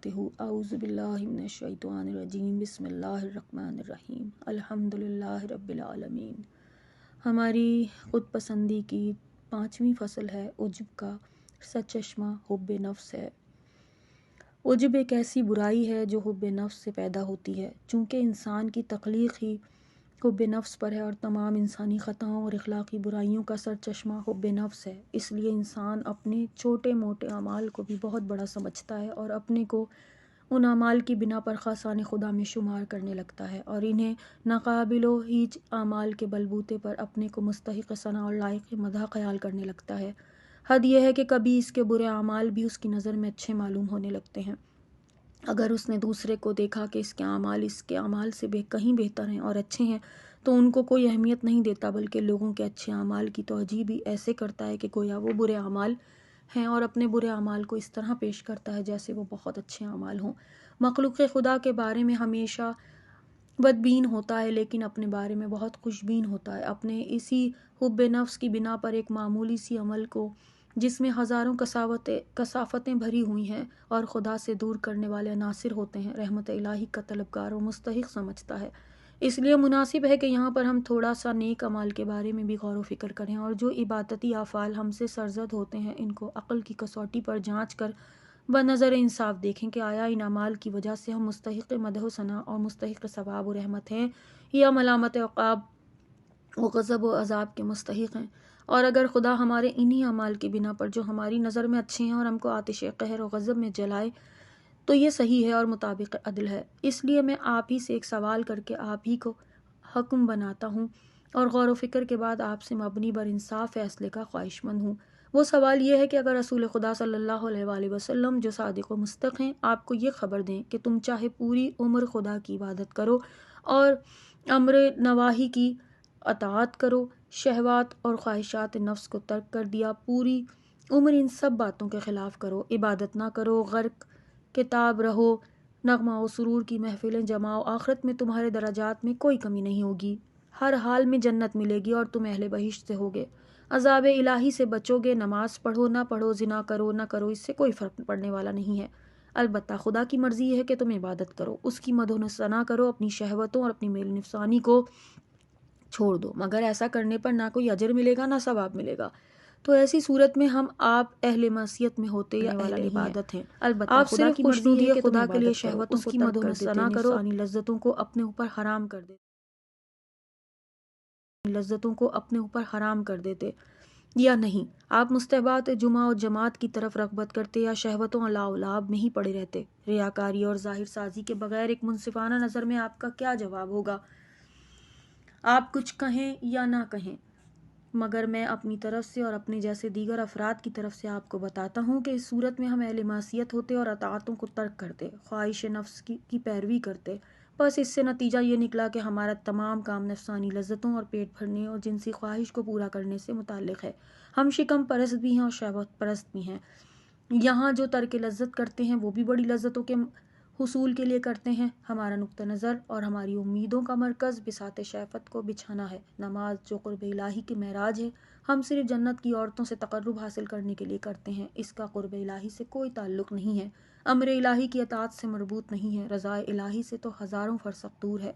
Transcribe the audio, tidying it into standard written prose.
پڑھتے ہو اعوذ باللہ من الشیطان الرجیم بسم اللہ الرحمن الرحیم الحمدللہ رب العالمین۔ ہماری خود پسندی کی 5ویں فصل ہے عجب کا سرچشمہ حب نفس ہے۔ عجب ایک ایسی برائی ہے جو حب نفس سے پیدا ہوتی ہے، چونکہ انسان کی تخلیق ہی حب نفس پر ہے اور تمام انسانی خطاؤں اور اخلاقی برائیوں کا سرچشمہ حب نفس ہے۔ اس لیے انسان اپنے چھوٹے موٹے اعمال کو بھی بہت بڑا سمجھتا ہے اور اپنے کو ان اعمال کی بنا پر خاصان خدا میں شمار کرنے لگتا ہے اور انہیں ناقابل و ہیچ اعمال کے بلبوتے پر اپنے کو مستحق ثنا اور لائق مدح خیال کرنے لگتا ہے۔ حد یہ ہے کہ کبھی اس کے برے اعمال بھی اس کی نظر میں اچھے معلوم ہونے لگتے ہیں۔ اگر اس نے دوسرے کو دیکھا کہ اس کے اعمال سے کہیں بہتر ہیں اور اچھے ہیں تو ان کو کوئی اہمیت نہیں دیتا، بلکہ لوگوں کے اچھے اعمال کی توجیہ بھی ایسے کرتا ہے کہ گویا وہ برے اعمال ہیں اور اپنے برے اعمال کو اس طرح پیش کرتا ہے جیسے وہ بہت اچھے اعمال ہوں۔ مخلوق خدا کے بارے میں ہمیشہ بدبین ہوتا ہے لیکن اپنے بارے میں بہت خوشبین ہوتا ہے۔ اپنے اسی حب نفس کی بنا پر ایک معمولی سی عمل کو جس میں ہزاروں کثافتیں بھری ہوئی ہیں اور خدا سے دور کرنے والے عناصر ہوتے ہیں، رحمت الہی کا طلبگار اور مستحق سمجھتا ہے۔ اس لیے مناسب ہے کہ یہاں پر ہم تھوڑا سا نیک اعمال کے بارے میں بھی غور و فکر کریں اور جو عبادتی افعال ہم سے سرزد ہوتے ہیں ان کو عقل کی کسوٹی پر جانچ کر بنظر انصاف دیکھیں کہ آیا ان اعمال کی وجہ سے ہم مستحق مدح و ثنا اور مستحق ثواب و رحمت ہیں یا ملامت عقاب و غضب و عذاب کے مستحق ہیں۔ اور اگر خدا ہمارے انہی اعمال کی بنا پر جو ہماری نظر میں اچھے ہیں اور ہم کو آتش قہر و غضب میں جلائے تو یہ صحیح ہے اور مطابق عدل ہے۔ اس لیے میں آپ ہی سے ایک سوال کر کے آپ ہی کو حکم بناتا ہوں اور غور و فکر کے بعد آپ سے مبنی بر انصاف فیصلے کا خواہش مند ہوں۔ وہ سوال یہ ہے کہ اگر رسول خدا صلی اللہ علیہ وآلہ وسلم جو صادق و مصدق ہیں آپ کو یہ خبر دیں کہ تم چاہے پوری عمر خدا کی عبادت کرو اور امر نواہی کی اطاعت کرو، شہوات اور خواہشات نفس کو ترک کر دیا، پوری عمر ان سب باتوں کے خلاف کرو، عبادت نہ کرو، غرق کتاب رہو، نغمہ و سرور کی محفلیں جماؤ، آخرت میں تمہارے درجات میں کوئی کمی نہیں ہوگی، ہر حال میں جنت ملے گی اور تم اہل بہشت سے ہوگے، عذاب الہی سے بچو گے، نماز پڑھو نہ پڑھو، زنا کرو نہ کرو، اس سے کوئی فرق پڑنے والا نہیں ہے۔ البتہ خدا کی مرضی یہ ہے کہ تم عبادت کرو، اس کی مدح و ثنا کرو، اپنی شہوتوں اور اپنی میل نفسانی کو چھوڑ دو، مگر ایسا کرنے پر نہ کوئی اجر ملے گا نہ ثواب ملے گا۔ تو ایسی صورت میں ہم آپ اہل معصیت میں ہوتے یا اہل عبادت ہیں۔ البتہ آپ خدا کی مرضی ہے کہ خدا کے لیے شہوتوں کو ترک کر دیتے، نفسانی لذتوں کو اپنے اوپر حرام کر دیتے یا نہیں۔ آپ مستحبات جمعہ و جماعت کی طرف رغبت کرتے یا شہوتوں اور لعب میں ہی پڑے رہتے؟ ریاکاری اور ظاہر سازی کے بغیر ایک منصفانہ نظر میں آپ کا کیا جواب ہوگا؟ آپ کچھ کہیں یا نہ کہیں، مگر میں اپنی طرف سے اور اپنے جیسے دیگر افراد کی طرف سے آپ کو بتاتا ہوں کہ اس صورت میں ہم اہل معصیت ہوتے اور اطاعتوں کو ترک کرتے، خواہش نفس کی پیروی کرتے۔ بس اس سے نتیجہ یہ نکلا کہ ہمارا تمام کام نفسانی لذتوں اور پیٹ بھرنے اور جنسی خواہش کو پورا کرنے سے متعلق ہے۔ ہم شکم پرست بھی ہیں اور شہوت پرست بھی ہیں۔ یہاں جو ترک لذت کرتے ہیں وہ بھی بڑی لذتوں کے حصول کے لیے کرتے ہیں۔ ہمارا نقطہ نظر اور ہماری امیدوں کا مرکز بساط شفقت کو بچھانا ہے۔ نماز جو قرب الہی کی معراج ہے، ہم صرف جنت کی عورتوں سے تقرب حاصل کرنے کے لیے کرتے ہیں، اس کا قرب الہی سے کوئی تعلق نہیں ہے، امر الہی کی اطاعت سے مربوط نہیں ہے، رضا الہی سے تو ہزاروں فرسخ دور ہے۔